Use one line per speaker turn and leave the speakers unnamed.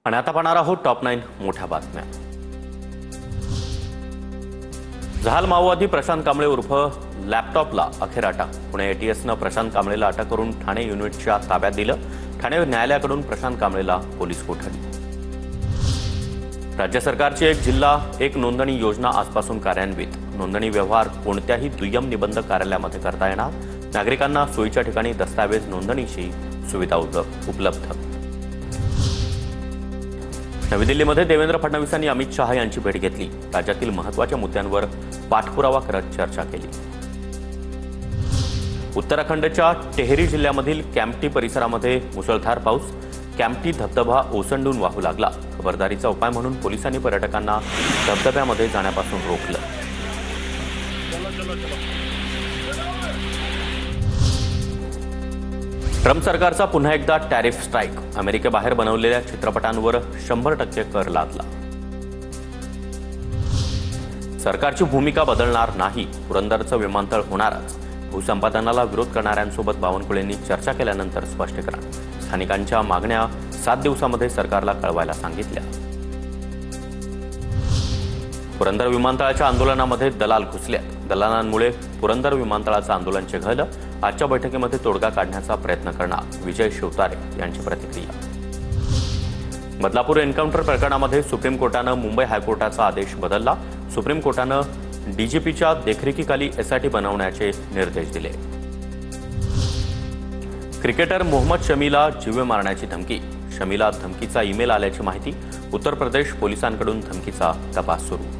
आणि आता पाहणार आहोत टॉप 9 मोठ्या बातम्या। जहाल माओवादी प्रशांत कांबळे उर्फ लॅपटॉपला अखेर अटक। पुणे एटीएसनं प्रशांत कांबळेला अटक करून ठाणे युनिटच्या ताब्यात दिलं। ठाणे न्यायालयाकडून प्रशांत कांबळेला पोलीस कोठडी। राज्य सरकारची एक जिल्हा एक नोंदणी योजना आजपासून कार्यान्वित। नोंदणी व्यवहार कोणत्याही दुय्यम निबंधक कार्यालयामध्ये करता येणार। नागरिकांना सोयीच्या ठिकाणी दस्तावेज नोंदणीची सुविधा उपलब्ध। नवी दिल्लीमध्ये देवेंद्र फडणवीसांनी अमित शहा यांची भेट घेतली। राज्यातील महत्त्वाच्या मुद्द्यांवर पाठपुरावा करत चर्चा केली। उत्तराखंडच्या टेहरी जिल्ह्यामधील कॅम्प्टी परिसरामध्ये मुसळधार पाऊस। कॅम्प्टी धबधबा ओसंडून वाहू लागला। खबरदारीचा उपाय म्हणून पोलिसांनी पर्यटकांना धबधब्यामध्ये जाण्यापासून रोखलं। ट्रम्प सरकारचा पुन्हा एकदा टॅरिफ स्ट्राईक। अमेरिकेबाहेर बनवलेल्या चित्रपटांवर 100% कर लादला। सरकारची भूमिका बदलणार नाही। पुरंदरचं विमानतळ होणारच। भूसंपादनाला विरोध करणाऱ्यांसोबत बावनकुळेंनी चर्चा केल्यानंतर स्पष्टीकरण। स्थानिकांच्या मागण्या 7 दिवसांमध्ये सरकारला कळवायला सांगितल्या। पुरंदर विमानतळाच्या आंदोलनामध्ये दलाल घुसले। दलालांमुळे पुरंदर विमानतळाचं आंदोलन चिघळलं। आजच्या बैठकीमध्ये तोडगा काढण्याचा प्रयत्न करणार विजय शिवतारे यांची प्रतिक्रिया। बदलापूर एन्काउंटर प्रकरणामध्ये सुप्रीम कोर्टानं मुंबई हायकोर्टाचा आदेश बदलला। सुप्रीम कोर्टानं डीजीपीच्या देखरेखीखाली एसआयटी बनवण्याचे निर्देश दिले। क्रिकेटर मोहम्मद शमीला जीवे मारण्याची धमकी। शमीला धमकीचा ईमेल आल्याची माहिती। उत्तर प्रदेश पोलिसांकडून धमकीचा तपास सुरू।